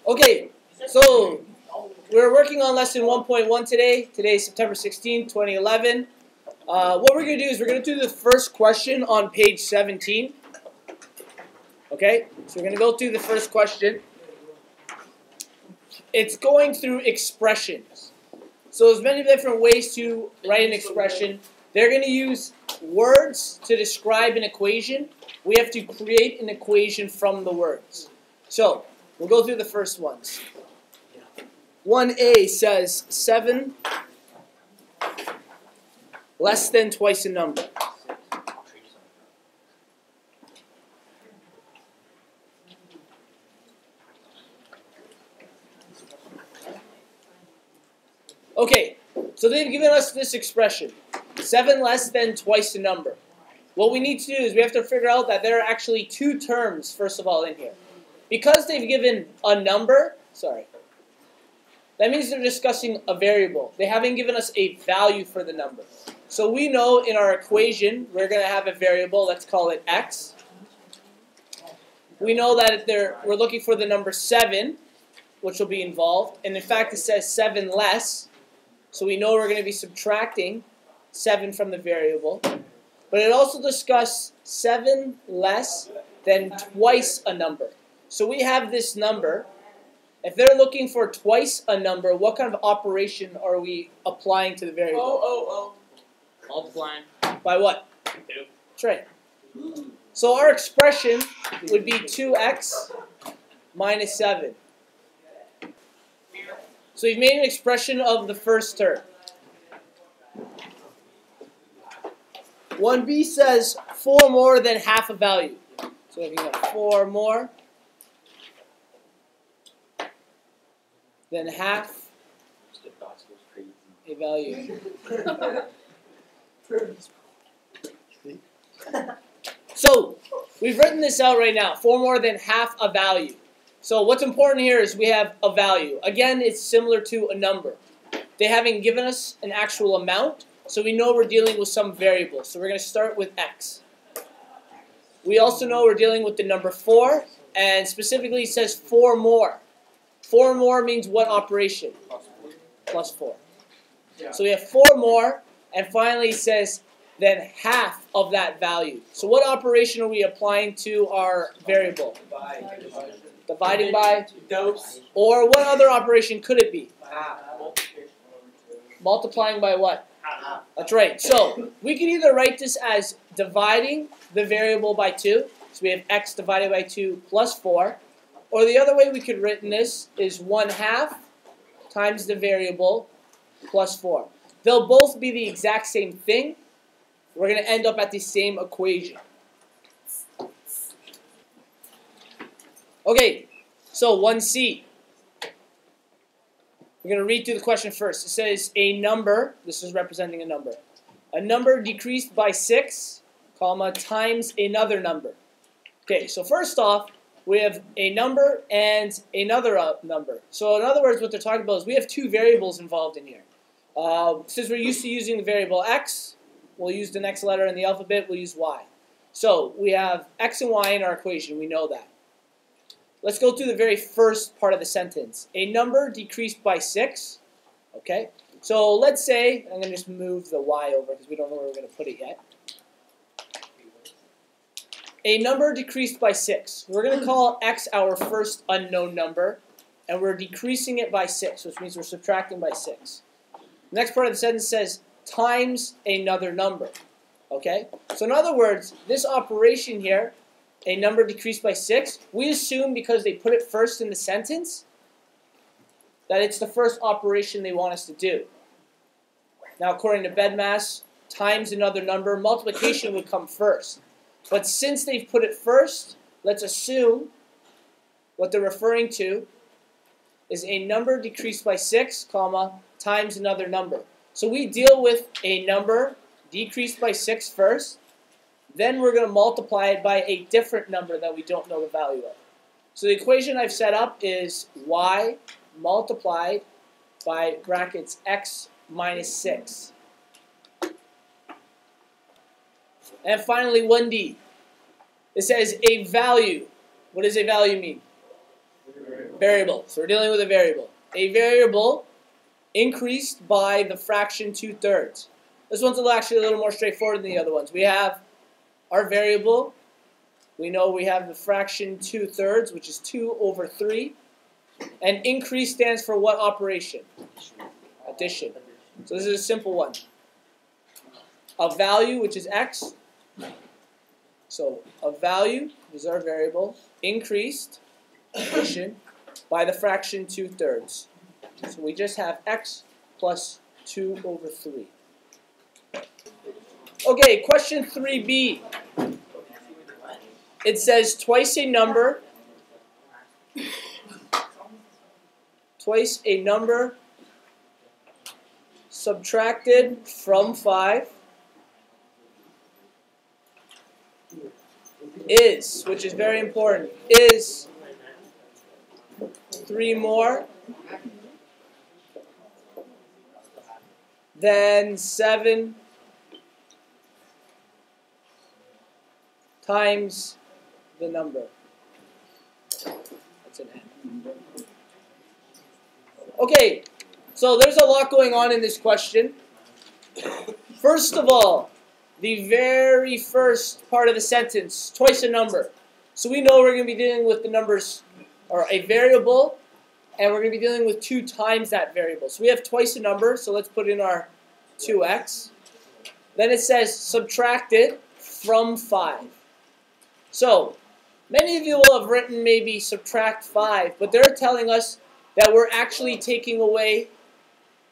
Okay, so we're working on lesson 1.1 today. Today is September 16, 2011. What we're going to do is we're going to do the first question on page 17. Okay, so we're going to go through the first question. It's going through expressions. So there's many different ways to write an expression. They're going to use words to describe an equation. We have to create an equation from the words. So we'll go through the first ones. 1a says 7 less than twice a number. Okay, so they've given us this expression, 7 less than twice the number. What we need to do is we have to figure out that there are actually two terms, first of all, in here. Because they've given a number, that means they're discussing a variable. They haven't given us a value for the number. So we know in our equation, we're going to have a variable, let's call it x. We know that we're looking for the number 7, which will be involved. And in fact, it says 7 less. So we know we're going to be subtracting 7 from the variable. But it also discusses 7 less than twice a number. So we have this number. If they're looking for twice a number, what kind of operation are we applying to the variable? Multiplying. By what? 2. That's right. So our expression would be 2x minus 7. So we've made an expression of the first term. 1b says 4 more than half a value. So if you have 4 more than half a value. So we've written this out right now. 4 more than half a value. So what's important here is we have a value. Again, it's similar to a number. They haven't given us an actual amount, so we know we're dealing with some variable. So we're going to start with x. We also know we're dealing with the number 4, and specifically it says 4 more. 4 more means what operation? Plus 4. So we have 4 more, and finally it says then half of that value. So what operation are we applying to our variable? Dividing by? Dose. Or what other operation could it be? Multiplying by what? That's right. So we can either write this as dividing the variable by 2. So we have x divided by 2 plus 4. Or the other way we could written this is 1/2 times the variable plus 4. They'll both be the exact same thing. We're going to end up at the same equation. Okay, so 1c. We're going to read through the question first. It says a number, this is representing a number decreased by 6, comma, times another number. Okay, so first off, we have a number and another number. So in other words, what they're talking about is we have two variables involved in here. Since we're used to using the variable x, we'll use the next letter in the alphabet, we'll use y. So we have x and y in our equation, we know that. Let's go through the very first part of the sentence. A number decreased by 6. Okay, so let's say, I'm going to just move the y over because we don't know where we're going to put it yet. A number decreased by 6. We're going to call x our first unknown number, and we're decreasing it by 6, which means we're subtracting by 6. The next part of the sentence says times another number. Okay, so in other words, this operation here, a number decreased by 6, we assume because they put it first in the sentence that it's the first operation they want us to do. Now, according to BEDMAS, times another number, multiplication would come first. But since they've put it first, let's assume what they're referring to is a number decreased by 6, comma, times another number. So we deal with a number decreased by 6 first. Then we're going to multiply it by a different number that we don't know the value of. So the equation I've set up is y multiplied by brackets x minus 6. And finally, 1D. It says a value. What does a value mean? Variable. So we're dealing with a variable. A variable increased by the fraction 2/3. This one's actually a little more straightforward than the other ones. We have our variable. We know we have the fraction 2/3, which is 2/3. And increase stands for what operation? Addition. So this is a simple one. A value, which is x. So a value, this is our variable, increased, addition, by the fraction 2/3. So we just have x plus 2/3. Okay, question 3b. It says twice a number subtracted from 5 is, which is very important, is 3 more than 7 times the number. That's an N. Okay, so there's a lot going on in this question. First of all, the very first part of the sentence, twice a number. So we know we're going to be dealing with the numbers, or a variable, and we're going to be dealing with 2 times that variable. So we have twice a number, so let's put in our 2x. Then it says subtracted from 5. So, many of you will have written maybe subtract 5, but they're telling us that we're actually taking away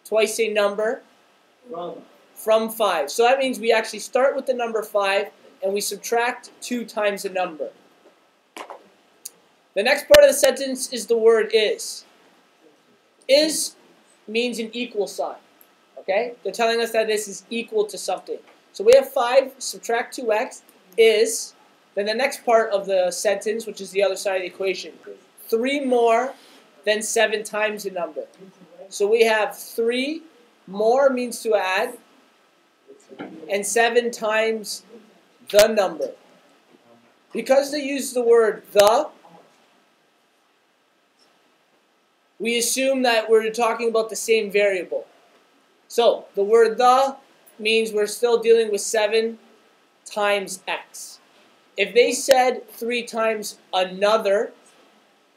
twice a number from 5. So that means we actually start with the number 5 and we subtract 2 times the number. The next part of the sentence is the word is. Is means an equal sign. Okay? They're telling us that this is equal to something. So we have 5, subtract 2x, is, then the next part of the sentence, which is the other side of the equation, 3 more than 7 times the number. So we have 3 more means to add, and 7 times the number. Because they use the word the, we assume that we're talking about the same variable. So the word the means we're still dealing with 7 times x. If they said 3 times another,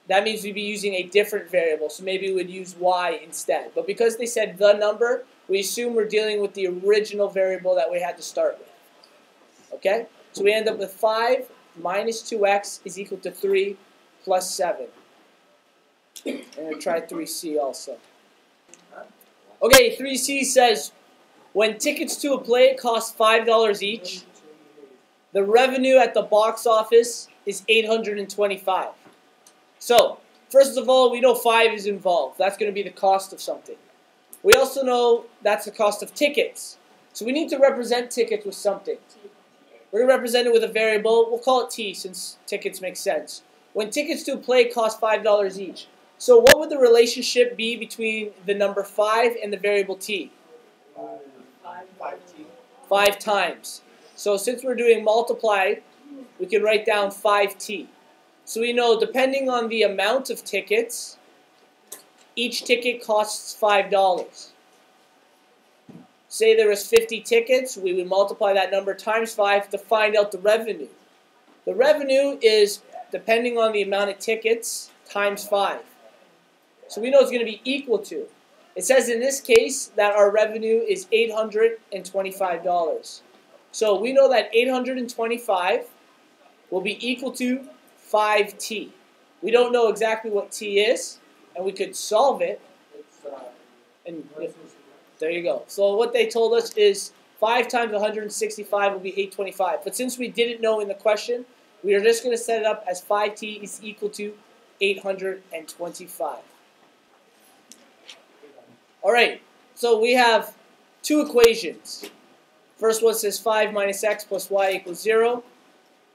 that means we'd be using a different variable. So maybe we would use y instead. But because they said the number, we assume we're dealing with the original variable that we had to start with. Okay? So we end up with 5 minus 2x is equal to 3 plus 7. I'm going to try 3c also. Okay, 3c says, when tickets to a play cost $5 each, the revenue at the box office is $825. So, first of all, we know 5 is involved. That's going to be the cost of something. We also know that's the cost of tickets. So we need to represent tickets with something. We're going to represent it with a variable. We'll call it t since tickets make sense. When tickets to a play cost $5 each. So what would the relationship be between the number 5 and the variable t? 5 times. So since we're doing multiplied, we can write down 5t. So we know depending on the amount of tickets, each ticket costs $5. Say there was 50 tickets, we would multiply that number times 5 to find out the revenue. The revenue is depending on the amount of tickets times 5. So we know it's going to be equal to. It says in this case that our revenue is $825. So we know that 825 will be equal to 5t. We don't know exactly what t is, and we could solve it. And there you go. So what they told us is 5 times 165 will be 825. But since we didn't know in the question, we are just going to set it up as 5t is equal to 825. All right, so we have 2 equations. First one says 5 minus x plus y equals 0.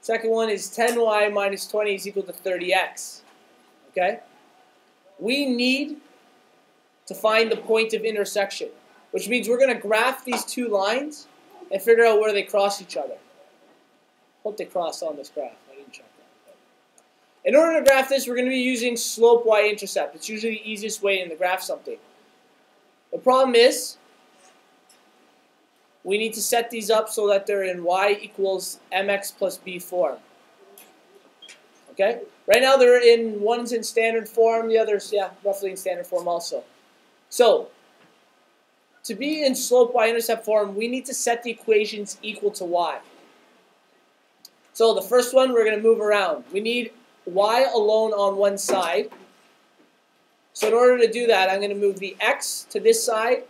Second one is 10y minus 20 is equal to 30x. Okay? We need to find the point of intersection, which means we're going to graph these 2 lines and figure out where they cross each other. Hope they cross on this graph. I didn't check that. In order to graph this, we're going to be using slope y-intercept. It's usually the easiest way to graph something. The problem is, we need to set these up so that they're in y equals mx plus b form. Okay? Right now they're in, one's in standard form, the other's, yeah, roughly in standard form also. So, to be in slope y-intercept form, we need to set the equations equal to y. So the first one we're going to move around. We need y alone on one side. So in order to do that, I'm going to move the x to this side,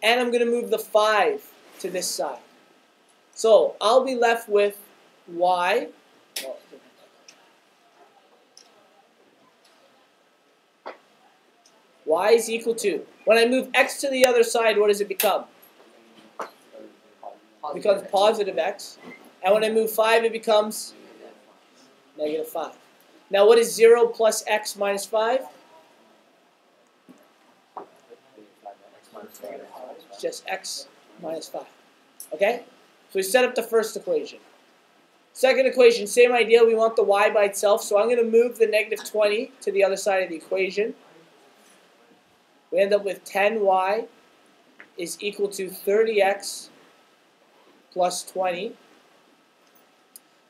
and I'm going to move the 5 to this side. So I'll be left with y. Y is equal to, when I move x to the other side, what does it become? It becomes positive x. And when I move 5, it becomes negative 5. Now what is 0 plus x minus 5? It's just x minus 5. Okay? So we set up the first equation. Second equation, same idea. We want the y by itself. So I'm going to move the negative 20 to the other side of the equation. We end up with 10y is equal to 30x plus 20.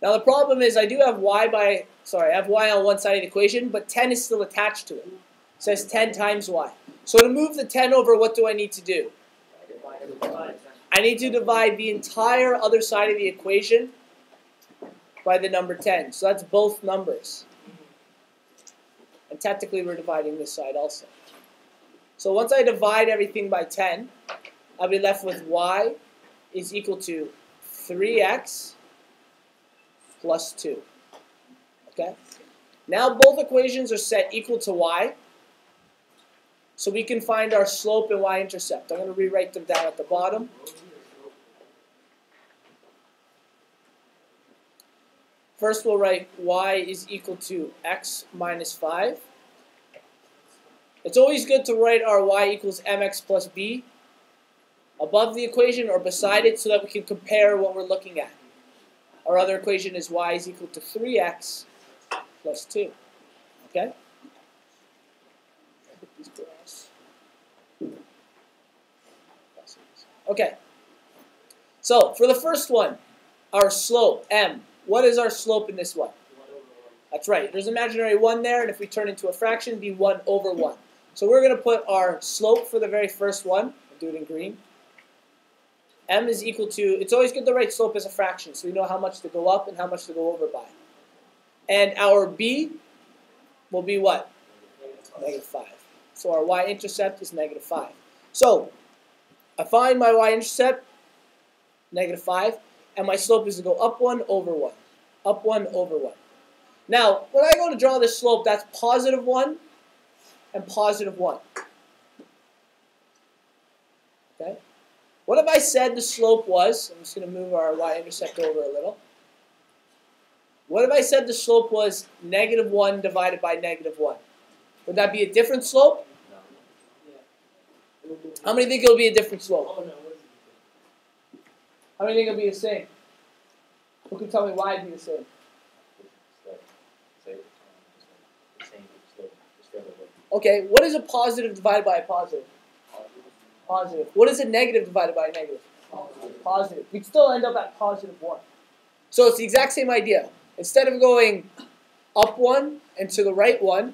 Now the problem is I do have I have y on one side of the equation, but 10 is still attached to it. It says 10 times y. So to move the 10 over, what do I need to do? I need to divide the entire other side of the equation by the number 10. So that's both numbers. And technically we're dividing this side also. So once I divide everything by 10, I'll be left with y is equal to 3x plus 2. Okay? Now both equations are set equal to y. So we can find our slope and y-intercept. I'm going to rewrite them down at the bottom. First we'll write y is equal to x minus 5. It's always good to write our y equals mx plus b above the equation or beside it so that we can compare what we're looking at. Our other equation is y is equal to 3x plus 2. Okay? Okay. So, for the first one, our slope, m. What is our slope in this one? That's right. There's an imaginary 1 there, and if we turn into a fraction, it'd be 1 over 1. So we're going to put our slope for the very first one. I'll do it in green. M is equal to, it's always good to write slope as a fraction, so we know how much to go up and how much to go over by. And our b will be what? Negative 5. So our y-intercept is negative 5. So I find my y-intercept, negative 5, and my slope is to go up 1 over 1. Up 1 over 1. Now, when I go to draw this slope, that's positive 1 and positive 1. Okay? What if I said the slope was, I'm just going to move our y-intercept over a little. What if I said the slope was negative 1 divided by negative 1? Would that be a different slope? How many think it'll be a different slope? How many think it'll be the same? Who can tell me why it'd be the same? Okay, what is a positive divided by a positive? Positive. What is a negative divided by a negative? Positive. We'd still end up at positive 1. So it's the exact same idea. Instead of going up 1 and to the right 1,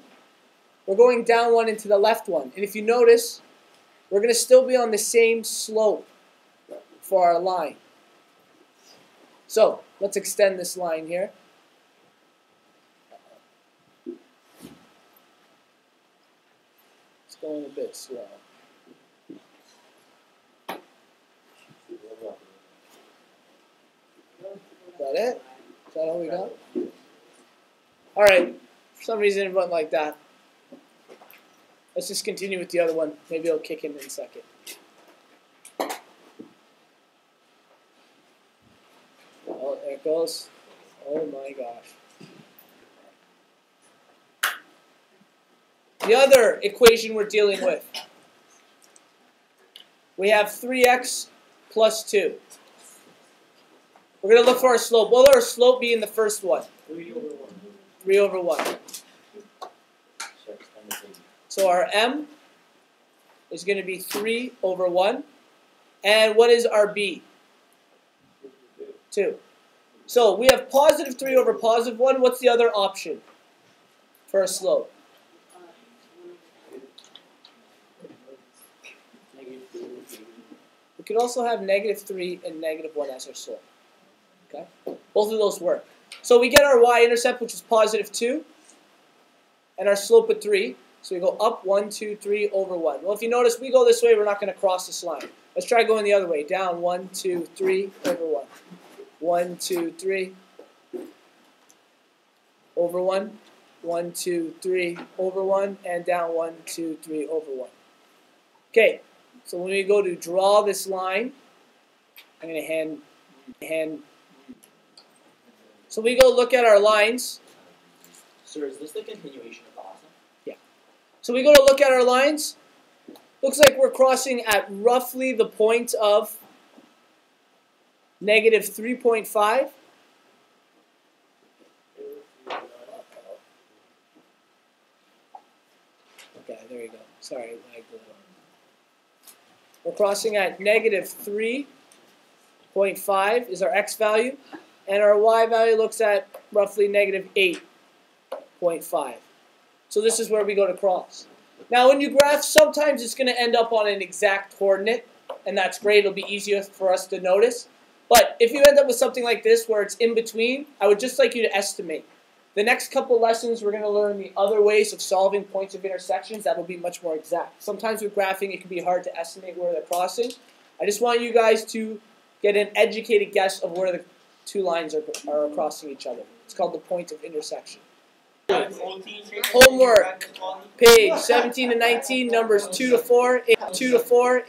we're going down 1 and to the left 1. And if you notice, we're going to still be on the same slope for our line. So let's extend this line here. It's going a bit slow. Is that it? Is that all we got? Alright. For some reason it went like that. Let's just continue with the other one. Maybe it'll kick in a second. Oh, there it goes. Oh my gosh. The other equation we're dealing with. We have 3x plus 2. We're going to look for our slope. What will our slope be in the first one? 3 over 1. 3 over 1. So our m is going to be 3 over 1. And what is our b? 2. So we have positive 3 over positive 1. What's the other option for a slope? We could also have negative 3 and negative 1 as our slope. Okay? Both of those work. So we get our y-intercept, which is positive 2, and our slope at 3. So we go up 1, 2, 3 over 1. Well, if you notice, we go this way, we're not going to cross this line. Let's try going the other way. Down 1, 2, 3 over 1. 1, 2, 3 over 1. 1, 2, 3 over 1. And down 1, 2, 3 over 1. Okay, so when we go to draw this line, I'm going to hand. So we go look at our lines. Sir, is this the continuation of Awesome? Yeah. So we go to look at our lines. Looks like we're crossing at roughly the point of negative 3.5. Okay, there you go. Sorry. We're crossing at negative 3.5 is our x value. And our y value looks at roughly negative 8.5. So this is where we go to cross. Now when you graph, sometimes it's going to end up on an exact coordinate, and that's great. It'll be easier for us to notice. But if you end up with something like this where it's in between, I would just like you to estimate. The next couple lessons, we're going to learn the other ways of solving points of intersections that will be much more exact. Sometimes with graphing, it can be hard to estimate where they're crossing. I just want you guys to get an educated guess of where the two lines are crossing each other. It's called the point of intersection. Homework, page 17 to 19, numbers 2 to 4, 2 to 4.